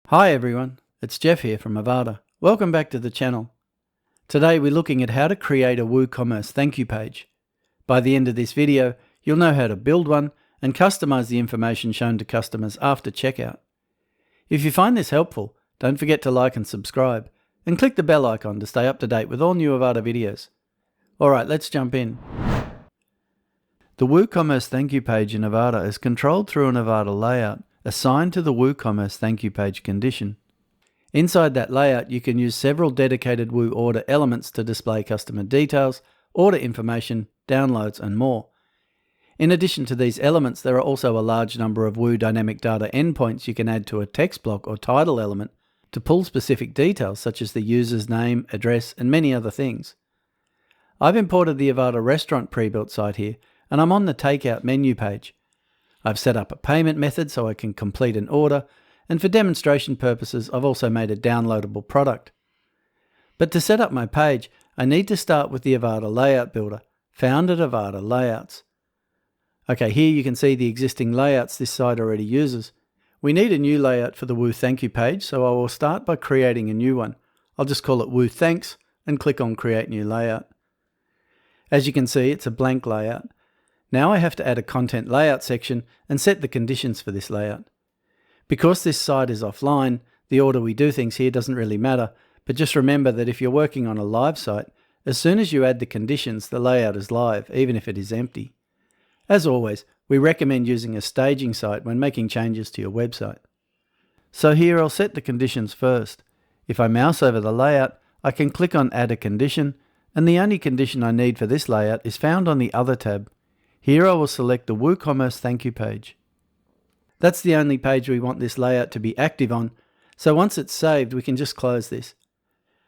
Hi everyone, it's Jeff here from Avada. Welcome back to the channel. Today we're looking at how to create a WooCommerce thank you page. By the end of this video, you'll know how to build one and customize the information shown to customers after checkout. If you find this helpful, don't forget to like and subscribe, and click the bell icon to stay up to date with all new Avada videos. Alright, let's jump in. The WooCommerce thank you page in Avada is controlled through an Avada layout assigned to the WooCommerce thank you page condition. Inside that layout, you can use several dedicated Woo order elements to display customer details, order information, downloads, and more. In addition to these elements, there are also a large number of Woo dynamic data endpoints you can add to a text block or title element to pull specific details such as the user's name, address, and many other things. I've imported the Avada restaurant pre-built site here, and I'm on the takeout menu page. I've set up a payment method so I can complete an order, and for demonstration purposes I've also made a downloadable product. But to set up my page, I need to start with the Avada Layout Builder, found at Avada Layouts. Okay, here you can see the existing layouts this site already uses. We need a new layout for the Woo Thank You page, so I will start by creating a new one. I'll just call it Woo Thanks and click on Create New Layout. As you can see, it's a blank layout. Now I have to add a content layout section and set the conditions for this layout. Because this site is offline, the order we do things here doesn't really matter, but just remember that if you're working on a live site, as soon as you add the conditions, the layout is live, even if it is empty. As always, we recommend using a staging site when making changes to your website. So here I'll set the conditions first. If I mouse over the layout, I can click on Add a Condition, and the only condition I need for this layout is found on the Other tab. Here I will select the WooCommerce thank you page. That's the only page we want this layout to be active on, so once it's saved we can just close this.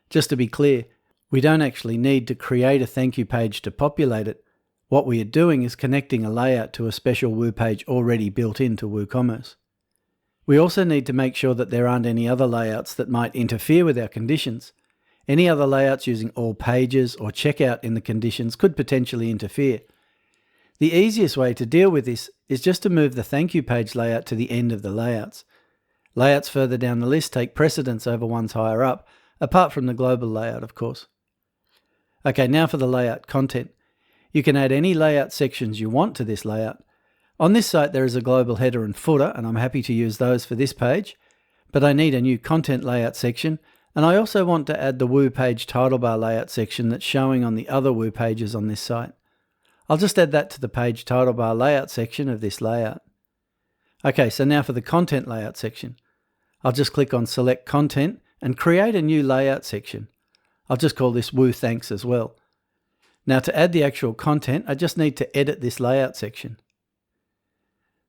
Just to be clear, we don't actually need to create a thank you page to populate it. What we are doing is connecting a layout to a special Woo page already built into WooCommerce. We also need to make sure that there aren't any other layouts that might interfere with our conditions. Any other layouts using all pages or checkout in the conditions could potentially interfere. The easiest way to deal with this is just to move the thank you page layout to the end of the layouts. Layouts further down the list take precedence over ones higher up, apart from the global layout, of course. Okay, now for the layout content. You can add any layout sections you want to this layout. On this site there is a global header and footer, and I'm happy to use those for this page, but I need a new content layout section, and I also want to add the Woo page title bar layout section that's showing on the other Woo pages on this site. I'll just add that to the page title bar layout section of this layout. Okay, so now for the content layout section. I'll just click on Select Content and create a new layout section. I'll just call this Woo Thanks as well. Now to add the actual content, I just need to edit this layout section.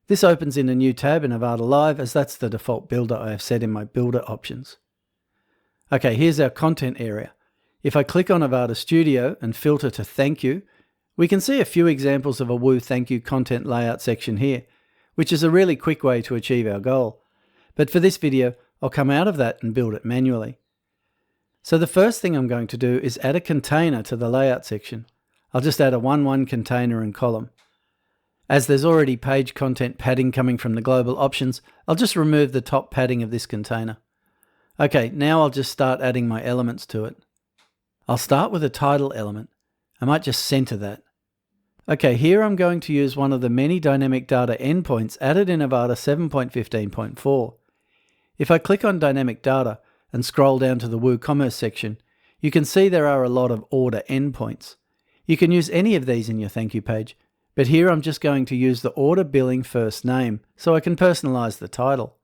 This opens in a new tab in Avada Live, as that's the default builder I have set in my builder options. Okay, here's our content area. If I click on Avada Studio and filter to Thank You, we can see a few examples of a Woo Thank You content layout section here, which is a really quick way to achieve our goal. But for this video, I'll come out of that and build it manually. So the first thing I'm going to do is add a container to the layout section. I'll just add a 1-1 container and column. As there's already page content padding coming from the global options, I'll just remove the top padding of this container. Okay, now I'll just start adding my elements to it. I'll start with a title element. I might just center that. Okay, here I'm going to use one of the many dynamic data endpoints added in Avada 7.15.4. If I click on dynamic data and scroll down to the WooCommerce section, you can see there are a lot of order endpoints. You can use any of these in your thank you page, but here I'm just going to use the order billing first name so I can personalize the title.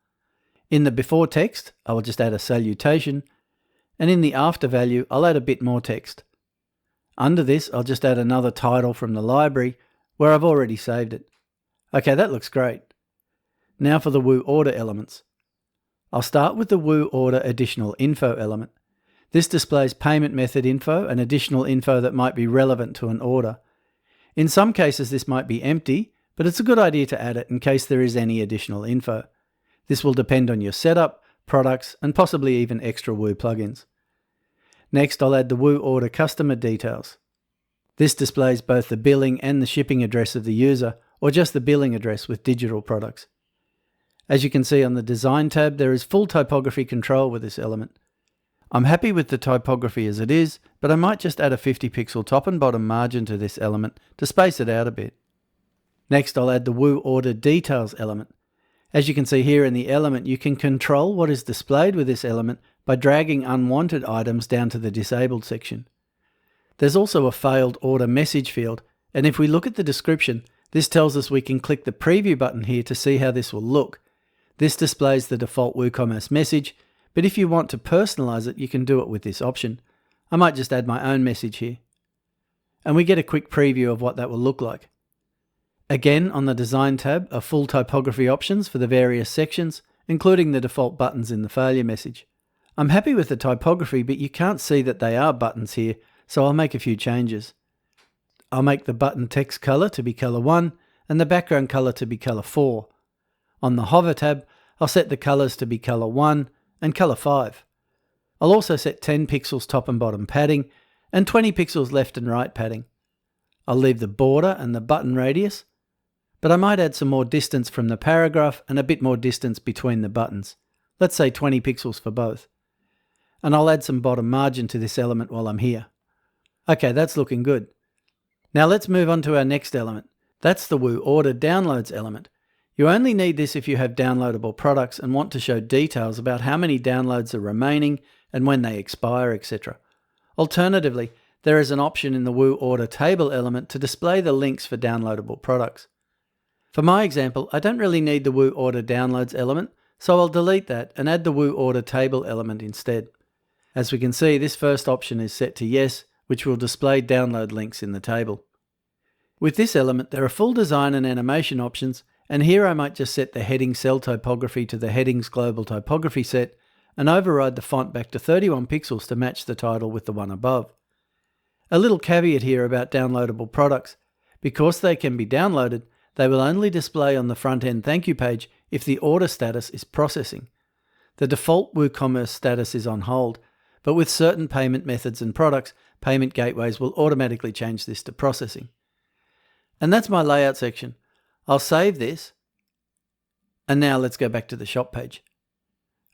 In the before text, I will just add a salutation, and in the after value, I'll add a bit more text. Under this, I'll just add another title from the library where I've already saved it. Okay, that looks great. Now for the Woo order elements. I'll start with the Woo order additional info element. This displays payment method info and additional info that might be relevant to an order. In some cases this might be empty, but it's a good idea to add it in case there is any additional info. This will depend on your setup, products, and possibly even extra Woo plugins. Next, I'll add the Woo order customer details. This displays both the billing and the shipping address of the user, or just the billing address with digital products. As you can see on the Design tab, there is full typography control with this element. I'm happy with the typography as it is, but I might just add a 50 pixel top and bottom margin to this element to space it out a bit. Next, I'll add the Woo Order Details element. As you can see here in the element, you can control what is displayed with this element by dragging unwanted items down to the disabled section. There's also a failed order message field, and if we look at the description, this tells us we can click the preview button here to see how this will look. This displays the default WooCommerce message, but if you want to personalize it, you can do it with this option. I might just add my own message here. And we get a quick preview of what that will look like. Again, on the Design tab are full typography options for the various sections, including the default buttons in the failure message. I'm happy with the typography, but you can't see that they are buttons here, so I'll make a few changes. I'll make the button text color to be color 1 and the background color to be color 4. On the Hover tab, I'll set the colors to be color 1 and color 5. I'll also set 10 pixels top and bottom padding and 20 pixels left and right padding. I'll leave the border and the button radius, but I might add some more distance from the paragraph and a bit more distance between the buttons. Let's say 20 pixels for both. And I'll add some bottom margin to this element while I'm here. Okay, that's looking good. Now let's move on to our next element. That's the Woo Order Downloads element. You only need this if you have downloadable products and want to show details about how many downloads are remaining and when they expire, etc. Alternatively, there is an option in the Woo Order Table element to display the links for downloadable products. For my example, I don't really need the Woo Order Downloads element, so I'll delete that and add the Woo Order Table element instead. As we can see, this first option is set to yes, which will display download links in the table. With this element, there are full design and animation options, and here I might just set the heading cell typography to the headings global typography set and override the font back to 31 pixels to match the title with the one above. A little caveat here about downloadable products. Because they can be downloaded, they will only display on the front-end thank you page if the order status is processing. The default WooCommerce status is on hold, but with certain payment methods and products, payment gateways will automatically change this to processing. And that's my layout section. I'll save this, and now let's go back to the shop page.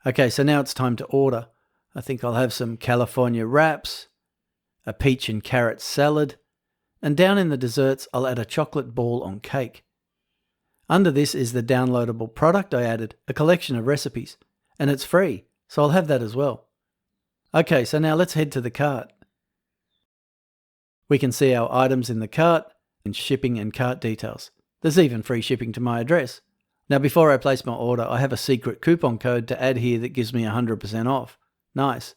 Okay, so now it's time to order. I think I'll have some California wraps, a peach and carrot salad, and down in the desserts I'll add a chocolate ball on cake. Under this is the downloadable product I added, a collection of recipes, and it's free, so I'll have that as well. Okay, so now let's head to the cart. We can see our items in the cart and shipping and cart details. There's even free shipping to my address. Now before I place my order, I have a secret coupon code to add here that gives me 100% off. Nice.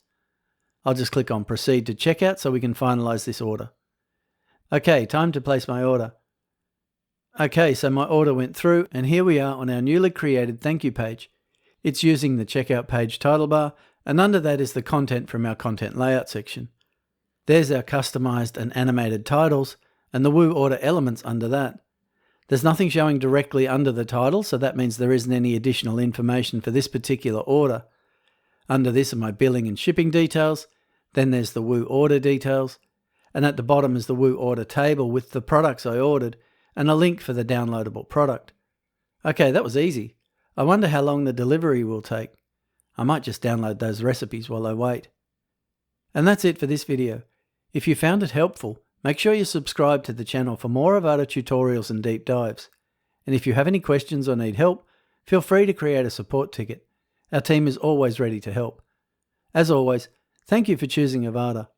I'll just click on proceed to checkout so we can finalize this order. Okay, time to place my order. Okay, so my order went through and here we are on our newly created thank you page. It's using the checkout page title bar, and under that is the content from our content layout section. There's our customized and animated titles and the Woo Order elements under that. There's nothing showing directly under the title, so that means there isn't any additional information for this particular order. Under this are my billing and shipping details, then there's the Woo Order details, and at the bottom is the Woo Order table with the products I ordered and a link for the downloadable product. Okay, that was easy. I wonder how long the delivery will take. I might just download those recipes while I wait. And that's it for this video. If you found it helpful, make sure you subscribe to the channel for more Avada tutorials and deep dives. And if you have any questions or need help, feel free to create a support ticket. Our team is always ready to help. As always, thank you for choosing Avada.